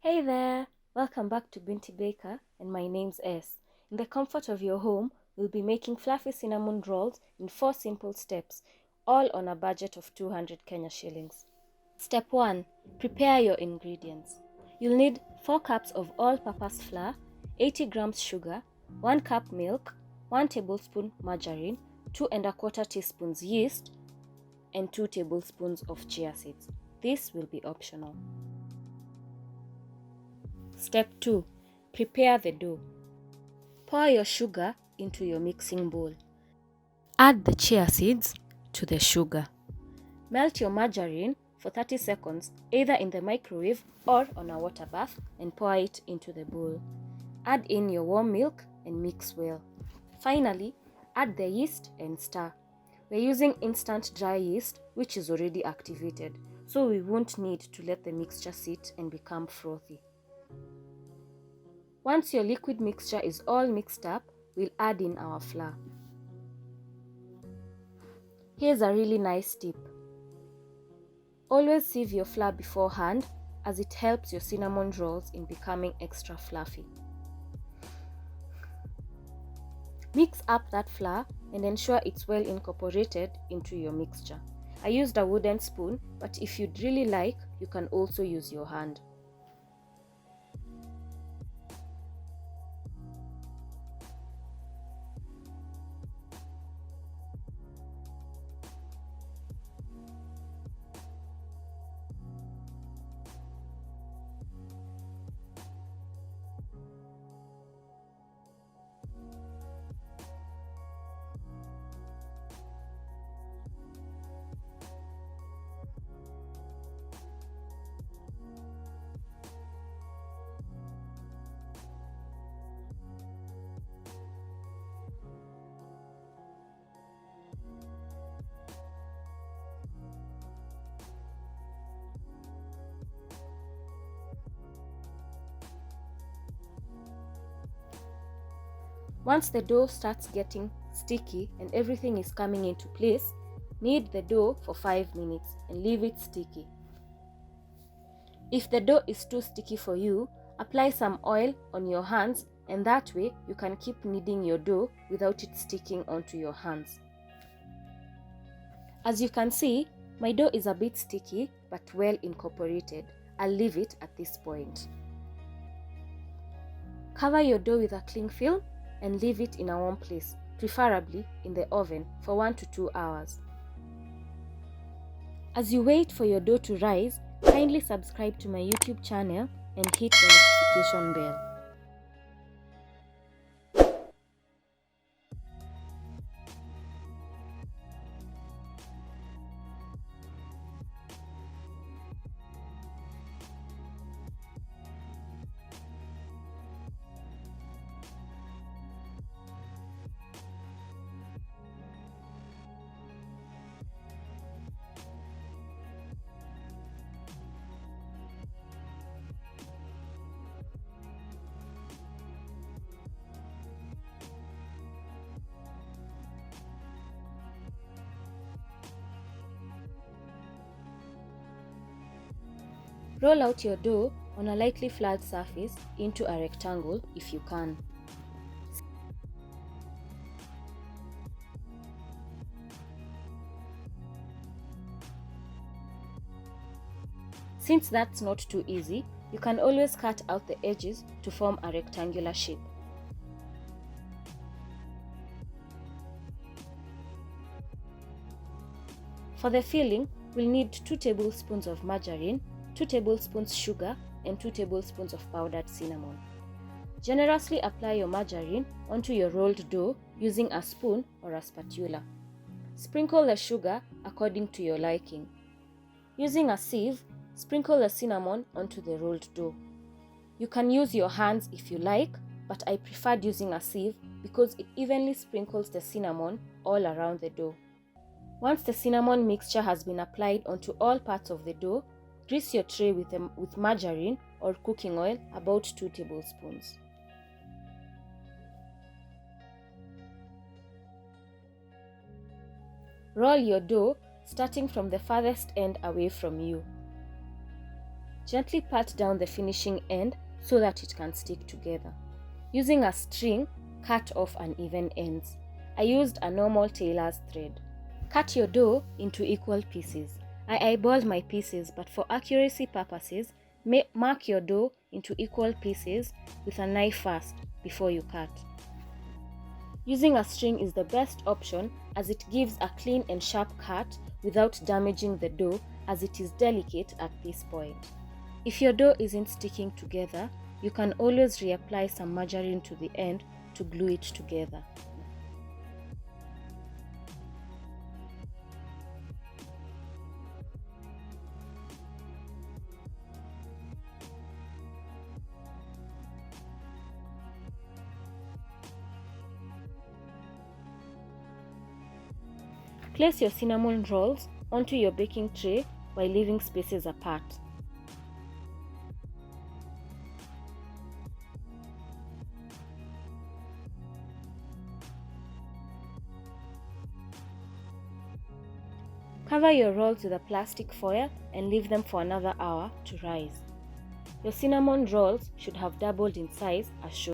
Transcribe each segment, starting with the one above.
Hey there! Welcome back to Binti Baker, and my name's S. In the comfort of your home, we'll be making fluffy cinnamon rolls in 4 simple steps, all on a budget of 200 Kenya shillings. Step 1. Prepare your ingredients. You'll need 4 cups of all-purpose flour, 80 grams sugar, 1 cup milk, 1 tablespoon margarine, 2 1/4 teaspoons yeast, and 2 tablespoons of chia seeds. This will be optional. Step 2. Prepare the dough. Pour your sugar into your mixing bowl. Add the chia seeds to the sugar. Melt your margarine for 30 seconds either in the microwave or on a water bath and pour it into the bowl. Add in your warm milk and mix well. Finally, add the yeast and stir. We're using instant dry yeast which is already activated, so we won't need to let the mixture sit and become frothy. Once your liquid mixture is all mixed up, we'll add in our flour. Here's a really nice tip. Always sieve your flour beforehand as it helps your cinnamon rolls in becoming extra fluffy. Mix up that flour and ensure it's well incorporated into your mixture. I used a wooden spoon, but if you'd really like, you can also use your hand. Once the dough starts getting sticky and everything is coming into place, knead the dough for 5 minutes and leave it sticky. If the dough is too sticky for you, apply some oil on your hands, and that way you can keep kneading your dough without it sticking onto your hands. As you can see, my dough is a bit sticky but well incorporated. I'll leave it at this point. Cover your dough with a cling film and leave it in a warm place, preferably in the oven, for 1 to 2 hours. As you wait for your dough to rise, kindly subscribe to my YouTube channel and hit the notification bell. Roll out your dough on a lightly flat surface into a rectangle if you can. Since that's not too easy, you can always cut out the edges to form a rectangular shape. For the filling, we'll need 2 tablespoons of margarine, 2 tablespoons sugar, and 2 tablespoons of powdered cinnamon. Generously apply your margarine onto your rolled dough using a spoon or a spatula. Sprinkle the sugar according to your liking. Using a sieve, sprinkle the cinnamon onto the rolled dough. You can use your hands if you like, but I preferred using a sieve because it evenly sprinkles the cinnamon all around the dough. Once the cinnamon mixture has been applied onto all parts of the dough, grease your tray with margarine or cooking oil, about 2 tablespoons. Roll your dough starting from the farthest end away from you. Gently pat down the finishing end so that it can stick together. Using a string, cut off uneven ends. I used a normal tailor's thread. Cut your dough into equal pieces. I eyeballed my pieces, but for accuracy purposes, mark your dough into equal pieces with a knife first before you cut. Using a string is the best option as it gives a clean and sharp cut without damaging the dough, as it is delicate at this point. If your dough isn't sticking together, you can always reapply some margarine to the end to glue it together. Place your cinnamon rolls onto your baking tray while leaving spaces apart. Cover your rolls with a plastic foil and leave them for another hour to rise. Your cinnamon rolls should have doubled in size as shown.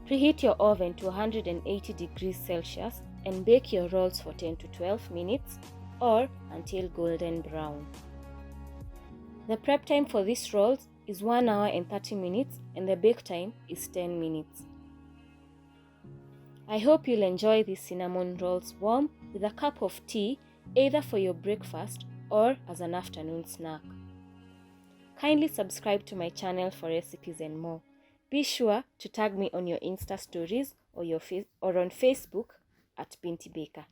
Preheat your oven to 180 degrees Celsius and bake your rolls for 10 to 12 minutes or until golden brown. The prep time for these rolls is 1 hour and 30 minutes and the bake time is 10 minutes. I hope you'll enjoy these cinnamon rolls warm with a cup of tea, either for your breakfast or as an afternoon snack. Kindly subscribe to my channel for recipes and more. Be sure to tag me on your Insta stories or on Facebook at Binti Baker.